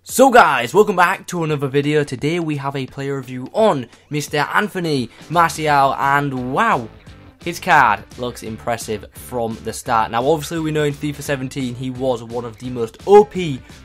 So guys, welcome back to another video. Today we have a player review on Mr. Anthony Martial, and wow, his card looks impressive from the start. Now obviously we know in FIFA 17 he was one of the most OP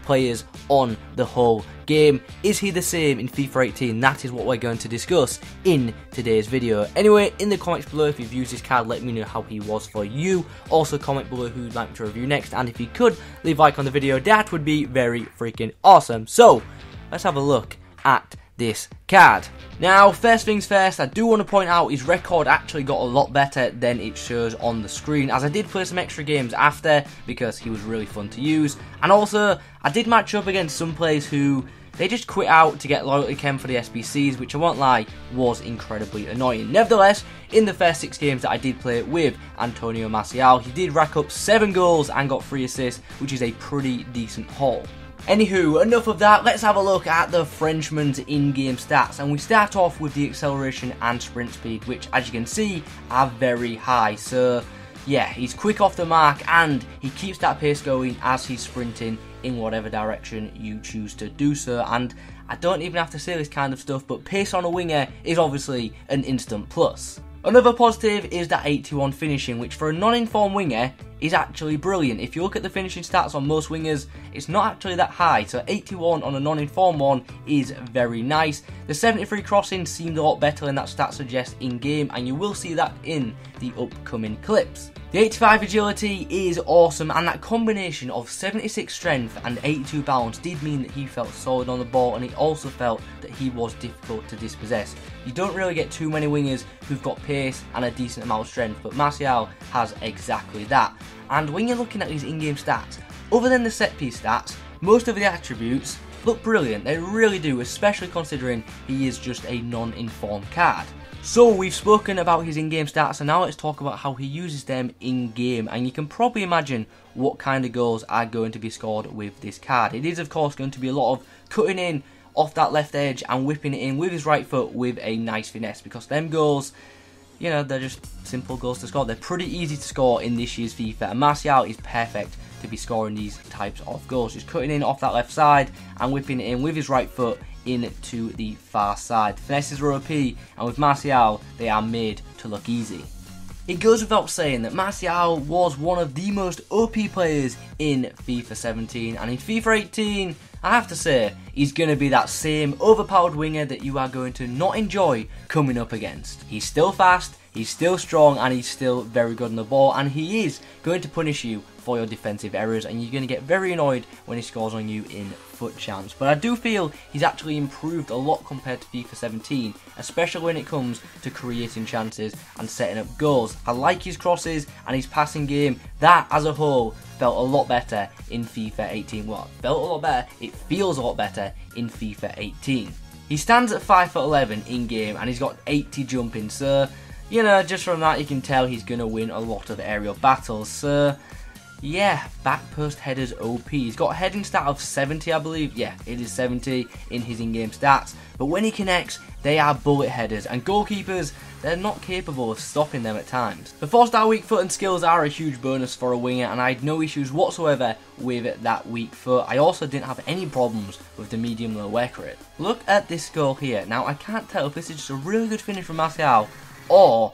players on the whole game. Is he the same in FIFA 18? That is what we're going to discuss in today's video. Anyway, in the comments below, if you've used this card, let me know how he was for you. Also comment below who you'd like me to review next, and if you could leave a like on the video, that would be very freaking awesome. So let's have a look at this card. Now first things first, I do want to point out his record actually got a lot better than it shows on the screen, as I did play some extra games after because he was really fun to use, and also I did match up against some players who they just quit out to get loyalty chem for the SBCs, which I won't lie was incredibly annoying. Nevertheless, in the first 6 games that I did play with Antonio Martial, he did rack up 7 goals and got 3 assists, which is a pretty decent haul. Anywho, enough of that, let's have a look at the Frenchman's in-game stats, and we start off with the acceleration and sprint speed, which as you can see are very high. So yeah, he's quick off the mark and he keeps that pace going as he's sprinting in whatever direction you choose to do so, and I don't even have to say this kind of stuff, but pace on a winger is obviously an instant plus. Another positive is that 81 finishing, which for a non-informed winger is actually brilliant. If you look at the finishing stats on most wingers, it's not actually that high, so 81 on a non-informed one is very nice. The 73 crossing seemed a lot better than that stat suggests in-game, and you will see that in the upcoming clips. The 85 agility is awesome, and that combination of 76 strength and 82 balance did mean that he felt solid on the ball, and it also felt that he was difficult to dispossess. You don't really get too many wingers who've got pace and a decent amount of strength, but Martial has exactly that. And when you're looking at his in-game stats, other than the set piece stats, most of the attributes look brilliant. They really do, especially considering he is just a non-informed card. So we've spoken about his in-game stats, and now let's talk about how he uses them in-game, and you can probably imagine what kind of goals are going to be scored with this card. It is of course going to be a lot of cutting in off that left edge and whipping it in with his right foot with a nice finesse, because them goals, you know, they're just simple goals to score. They're pretty easy to score in this year's FIFA, and Martial is perfect to be scoring these types of goals, just cutting in off that left side and whipping it in with his right foot into the far side. Finesses are OP, and with Martial they are made to look easy. It goes without saying that Martial was one of the most OP players in FIFA 17, and in FIFA 18 I have to say he's going to be that same overpowered winger that you are going to not enjoy coming up against. He's still fast, he's still strong, and he's still very good on the ball, and he is going to punish you for your defensive errors, and you're going to get very annoyed when he scores on you in foot champs. But I do feel he's actually improved a lot compared to FIFA 17, especially when it comes to creating chances and setting up goals. I like his crosses and his passing game. That as a whole felt a lot better in FIFA 18. Well, it felt a lot better, it feels a lot better in FIFA 18. He stands at 5'11" in game, and he's got 80 jumping, so you know, just from that you can tell he's going to win a lot of aerial battles. So yeah, back post headers OP. He's got a heading stat of 70, I believe. Yeah, it is 70 in his in-game stats. But when he connects, they are bullet headers, and goalkeepers, they're not capable of stopping them at times. The 4-star weak foot and skills are a huge bonus for a winger, and I had no issues whatsoever with that weak foot. I also didn't have any problems with the medium low work rate. Look at this goal here. Now I can't tell if this is just a really good finish from Martial or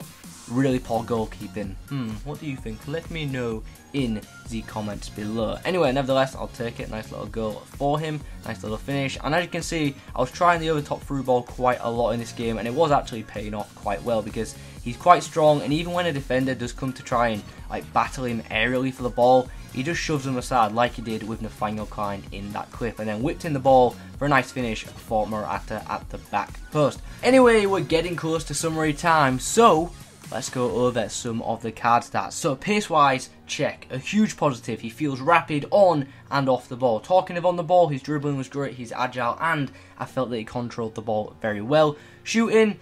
really poor goalkeeping. What do you think? Let me know in the comments below. Anyway, nevertheless, I'll take it. Nice little goal for him. Nice little finish. And as you can see, I was trying the over top through ball quite a lot in this game, and it was actually paying off quite well because he's quite strong, and even when a defender does come to try and like battle him aerially for the ball, he just shoves them aside like he did with Nathaniel Klein in that clip, and then whipped in the ball for a nice finish for Morata at the back post. Anyway, we're getting close to summary time, so let's go over some of the card stats. So pace-wise, check. A huge positive. He feels rapid on and off the ball. Talking of on the ball, his dribbling was great, he's agile, and I felt that he controlled the ball very well. Shooting,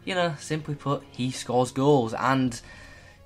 you know, simply put, he scores goals, and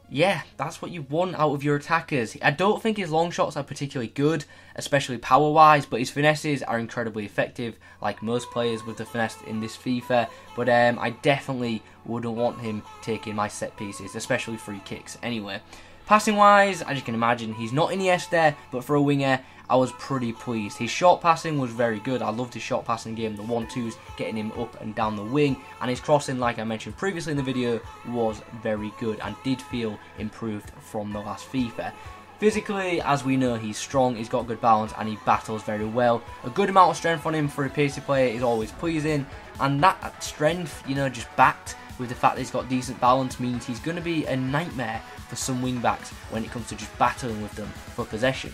yeah, that's what you want out of your attackers. I don't think his long shots are particularly good, especially power-wise, but his finesses are incredibly effective, like most players with the finesse in this FIFA. But I definitely wouldn't want him taking my set pieces, especially free kicks anyway. Passing wise, as you can imagine, he's not Iniesta, but for a winger, I was pretty pleased. His short passing was very good. I loved his short passing game, the 1-2s, getting him up and down the wing, and his crossing, like I mentioned previously in the video, was very good and did feel improved from the last FIFA. Physically, as we know, he's strong, he's got good balance, and he battles very well. A good amount of strength on him for a pacey player is always pleasing, and that strength, you know, just backed with the fact that he's got decent balance, means he's going to be a nightmare for some wing-backs when it comes to just battling with them for possession.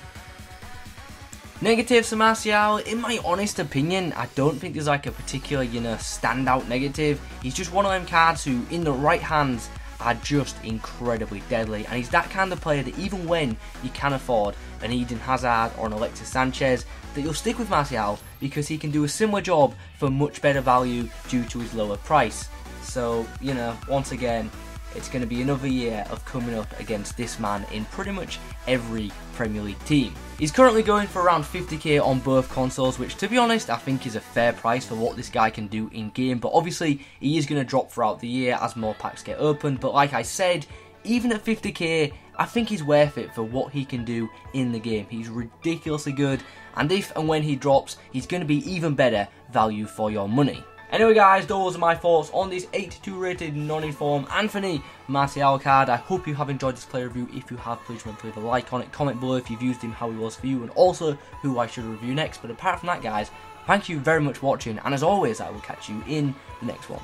Negatives to Martial, in my honest opinion, I don't think there's like a particular, you know, standout negative. He's just one of them cards who, in the right hands, are just incredibly deadly, and he's that kind of player that even when you can afford an Eden Hazard or an Alexis Sanchez, that you'll stick with Martial because he can do a similar job for much better value due to his lower price. So, you know, once again, it's going to be another year of coming up against this man in pretty much every Premier League team. He's currently going for around 50k on both consoles, which to be honest I think is a fair price for what this guy can do in game, but obviously he is going to drop throughout the year as more packs get opened. But like I said, even at 50k, I think he's worth it for what he can do in the game. He's ridiculously good, and if and when he drops, he's going to be even better value for your money. Anyway guys, those are my thoughts on this 82 rated non-informed Anthony Martial card. I hope you have enjoyed this player review. If you have, please remember to leave a like on it, comment below if you've used him, how he was for you, and also who I should review next. But apart from that guys, thank you very much for watching, and as always I will catch you in the next one.